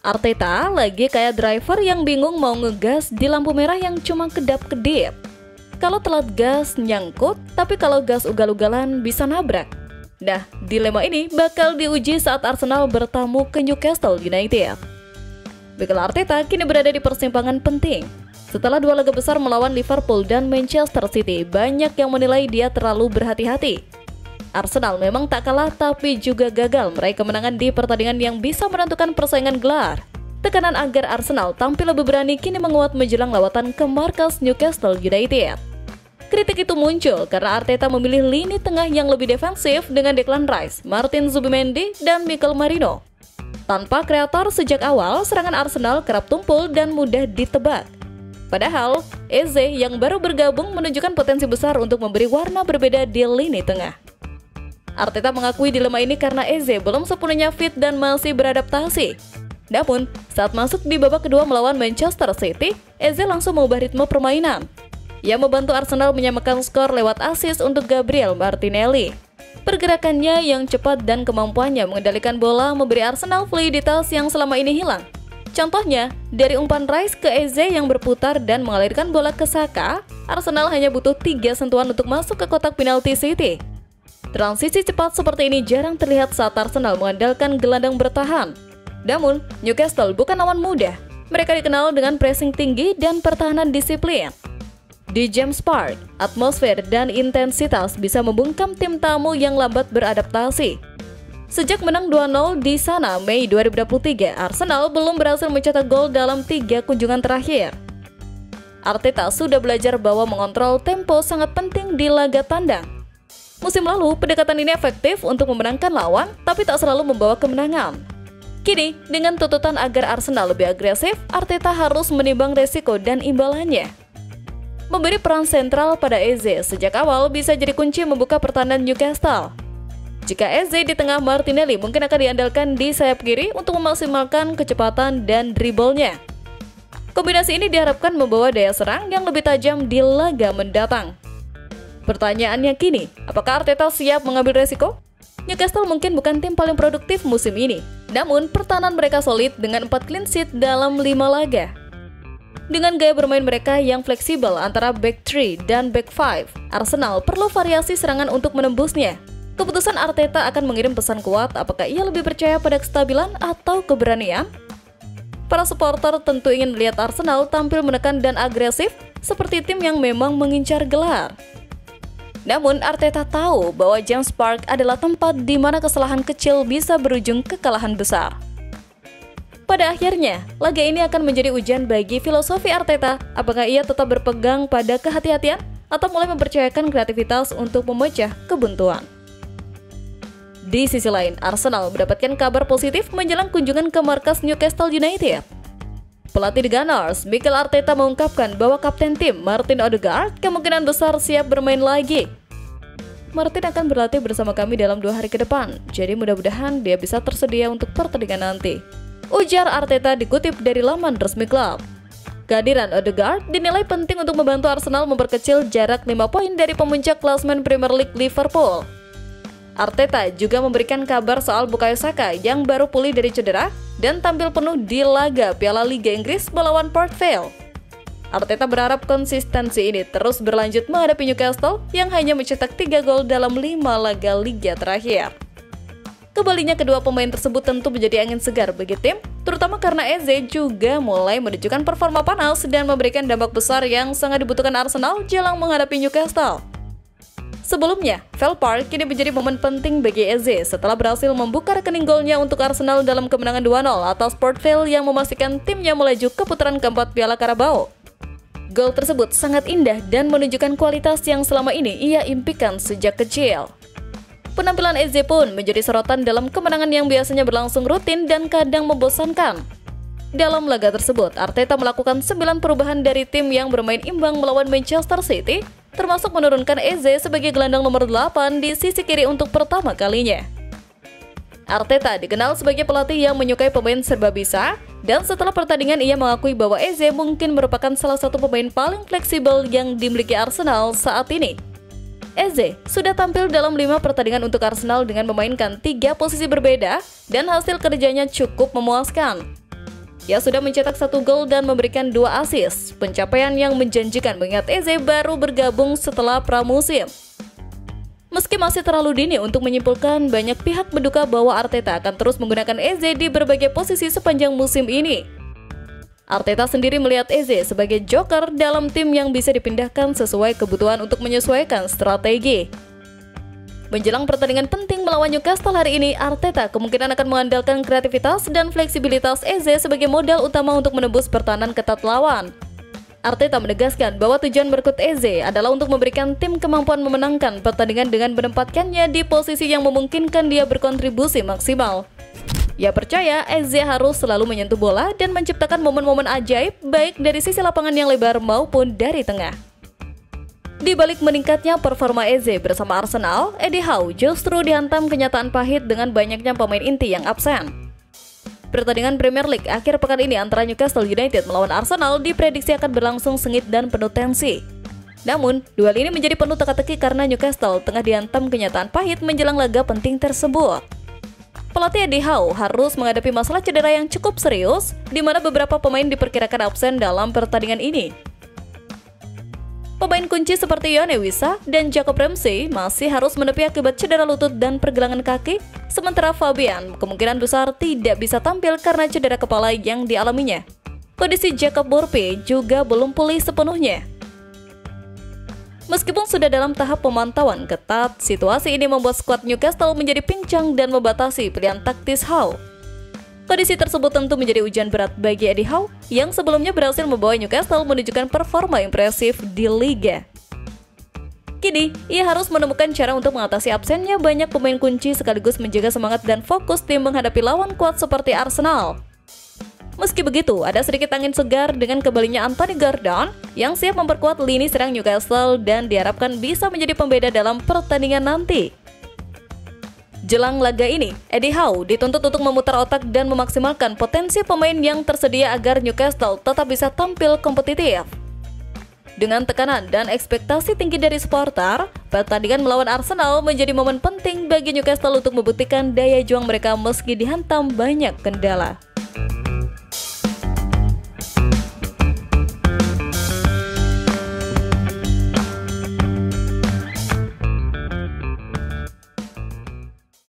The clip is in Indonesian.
Arteta lagi kayak driver yang bingung mau ngegas di lampu merah yang cuma kedap-kedip. Kalau telat gas nyangkut, tapi kalau gas ugal-ugalan bisa nabrak. Nah, dilema ini bakal diuji saat Arsenal bertamu ke Newcastle United. Mikel Arteta kini berada di persimpangan penting. Setelah dua laga besar melawan Liverpool dan Manchester City, banyak yang menilai dia terlalu berhati-hati. Arsenal memang tak kalah tapi juga gagal meraih kemenangan di pertandingan yang bisa menentukan persaingan gelar. Tekanan agar Arsenal tampil lebih berani kini menguat menjelang lawatan ke markas Newcastle United. Kritik itu muncul karena Arteta memilih lini tengah yang lebih defensif dengan Declan Rice, Martin Zubimendi, dan Mikel Merino. Tanpa kreator sejak awal, serangan Arsenal kerap tumpul dan mudah ditebak. Padahal, Eze yang baru bergabung menunjukkan potensi besar untuk memberi warna berbeda di lini tengah. Arteta mengakui dilema ini karena Eze belum sepenuhnya fit dan masih beradaptasi. Namun, saat masuk di babak kedua melawan Manchester City, Eze langsung mengubah ritme permainan. Ia membantu Arsenal menyamakan skor lewat assist untuk Gabriel Martinelli. Pergerakannya yang cepat dan kemampuannya mengendalikan bola memberi Arsenal fluiditas yang selama ini hilang. Contohnya, dari umpan Rice ke Eze yang berputar dan mengalirkan bola ke Saka, Arsenal hanya butuh 3 sentuhan untuk masuk ke kotak penalti City. Transisi cepat seperti ini jarang terlihat saat Arsenal mengandalkan gelandang bertahan. Namun, Newcastle bukan lawan mudah. Mereka dikenal dengan pressing tinggi dan pertahanan disiplin. Di James Park, atmosfer dan intensitas bisa membungkam tim tamu yang lambat beradaptasi. Sejak menang 2-0 di sana Mei 2023, Arsenal belum berhasil mencetak gol dalam 3 kunjungan terakhir. Arteta sudah belajar bahwa mengontrol tempo sangat penting di laga tandang. Musim lalu, pendekatan ini efektif untuk memenangkan lawan, tapi tak selalu membawa kemenangan. Kini, dengan tuntutan agar Arsenal lebih agresif, Arteta harus menimbang resiko dan imbalannya. Memberi peran sentral pada Eze sejak awal bisa jadi kunci membuka pertahanan Newcastle. Jika Eze di tengah, Martinelli mungkin akan diandalkan di sayap kiri untuk memaksimalkan kecepatan dan dribblenya. Kombinasi ini diharapkan membawa daya serang yang lebih tajam di laga mendatang. Pertanyaannya kini, apakah Arteta siap mengambil resiko? Newcastle mungkin bukan tim paling produktif musim ini, namun pertahanan mereka solid dengan 4 clean sheet dalam 5 laga. Dengan gaya bermain mereka yang fleksibel antara back 3 dan back 5, Arsenal perlu variasi serangan untuk menembusnya. Keputusan Arteta akan mengirim pesan kuat apakah ia lebih percaya pada kestabilan atau keberanian. Para supporter tentu ingin melihat Arsenal tampil menekan dan agresif seperti tim yang memang mengincar gelar. Namun Arteta tahu bahwa James Park adalah tempat di mana kesalahan kecil bisa berujung kekalahan besar. Pada akhirnya, laga ini akan menjadi ujian bagi filosofi Arteta, apakah ia tetap berpegang pada kehati-hatian atau mulai mempercayakan kreativitas untuk memecah kebuntuan. Di sisi lain, Arsenal mendapatkan kabar positif menjelang kunjungan ke markas Newcastle United. Pelatih The Gunners, Mikel Arteta mengungkapkan bahwa kapten tim Martin Odegaard kemungkinan besar siap bermain lagi. Martin akan berlatih bersama kami dalam 2 hari ke depan, jadi mudah-mudahan dia bisa tersedia untuk pertandingan nanti, ujar Arteta dikutip dari laman resmi klub. Kehadiran Odegaard dinilai penting untuk membantu Arsenal memperkecil jarak 5 poin dari pemuncak klasemen Premier League Liverpool. Arteta juga memberikan kabar soal Bukayo Saka yang baru pulih dari cedera dan tampil penuh di laga Piala Liga Inggris melawan Port Vale. Arteta berharap konsistensi ini terus berlanjut menghadapi Newcastle yang hanya mencetak 3 gol dalam 5 laga liga terakhir. Kembalinya kedua pemain tersebut tentu menjadi angin segar bagi tim, terutama karena Eze juga mulai menunjukkan performa panas dan memberikan dampak besar yang sangat dibutuhkan Arsenal jelang menghadapi Newcastle. Sebelumnya, Vale Park kini menjadi momen penting bagi Eze setelah berhasil membuka rekening golnya untuk Arsenal dalam kemenangan 2-0 atas Port Vale yang memastikan timnya melaju ke putaran keempat Piala Carabao. Gol tersebut sangat indah dan menunjukkan kualitas yang selama ini ia impikan sejak kecil. Penampilan Eze pun menjadi sorotan dalam kemenangan yang biasanya berlangsung rutin dan kadang membosankan. Dalam laga tersebut, Arteta melakukan 9 perubahan dari tim yang bermain imbang melawan Manchester City, termasuk menurunkan Eze sebagai gelandang nomor 8 di sisi kiri untuk pertama kalinya. Arteta dikenal sebagai pelatih yang menyukai pemain serba bisa, dan setelah pertandingan ia mengakui bahwa Eze mungkin merupakan salah satu pemain paling fleksibel yang dimiliki Arsenal saat ini. Eze sudah tampil dalam 5 pertandingan untuk Arsenal dengan memainkan 3 posisi berbeda dan hasil kerjanya cukup memuaskan. Ia sudah mencetak 1 gol dan memberikan 2 assist, pencapaian yang menjanjikan mengingat Eze baru bergabung setelah pramusim. Meski masih terlalu dini untuk menyimpulkan, banyak pihak menduga bahwa Arteta akan terus menggunakan Eze di berbagai posisi sepanjang musim ini. Arteta sendiri melihat Eze sebagai joker dalam tim yang bisa dipindahkan sesuai kebutuhan untuk menyesuaikan strategi. Menjelang pertandingan penting melawan Newcastle hari ini, Arteta kemungkinan akan mengandalkan kreativitas dan fleksibilitas Eze sebagai modal utama untuk menembus pertahanan ketat lawan. Arteta menegaskan bahwa tujuan merekrut Eze adalah untuk memberikan tim kemampuan memenangkan pertandingan dengan menempatkannya di posisi yang memungkinkan dia berkontribusi maksimal. Ia percaya Eze harus selalu menyentuh bola dan menciptakan momen-momen ajaib baik dari sisi lapangan yang lebar maupun dari tengah. Di balik meningkatnya performa Eze bersama Arsenal, Eddie Howe justru dihantam kenyataan pahit dengan banyaknya pemain inti yang absen. Pertandingan Premier League akhir pekan ini antara Newcastle United melawan Arsenal diprediksi akan berlangsung sengit dan penuh tensi. Namun, duel ini menjadi penuh teka-teki karena Newcastle tengah dihantam kenyataan pahit menjelang laga penting tersebut. Pelatih Eddie Howe harus menghadapi masalah cedera yang cukup serius, di mana beberapa pemain diperkirakan absen dalam pertandingan ini. Pemain kunci seperti Yone Wissa dan Jacob Ramsey masih harus menepi akibat cedera lutut dan pergelangan kaki, sementara Fabian kemungkinan besar tidak bisa tampil karena cedera kepala yang dialaminya. Kondisi Jacob Murphy juga belum pulih sepenuhnya. Meskipun sudah dalam tahap pemantauan ketat, situasi ini membuat skuad Newcastle menjadi pincang dan membatasi pilihan taktis Howe. Kondisi tersebut tentu menjadi ujian berat bagi Eddie Howe yang sebelumnya berhasil membawa Newcastle menunjukkan performa impresif di Liga. Kini, ia harus menemukan cara untuk mengatasi absennya banyak pemain kunci sekaligus menjaga semangat dan fokus tim menghadapi lawan kuat seperti Arsenal. Meski begitu, ada sedikit angin segar dengan kembalinya Anthony Gordon yang siap memperkuat lini serang Newcastle dan diharapkan bisa menjadi pembeda dalam pertandingan nanti. Jelang laga ini, Eddie Howe dituntut untuk memutar otak dan memaksimalkan potensi pemain yang tersedia agar Newcastle tetap bisa tampil kompetitif. Dengan tekanan dan ekspektasi tinggi dari supporter, pertandingan melawan Arsenal menjadi momen penting bagi Newcastle untuk membuktikan daya juang mereka meski dihantam banyak kendala.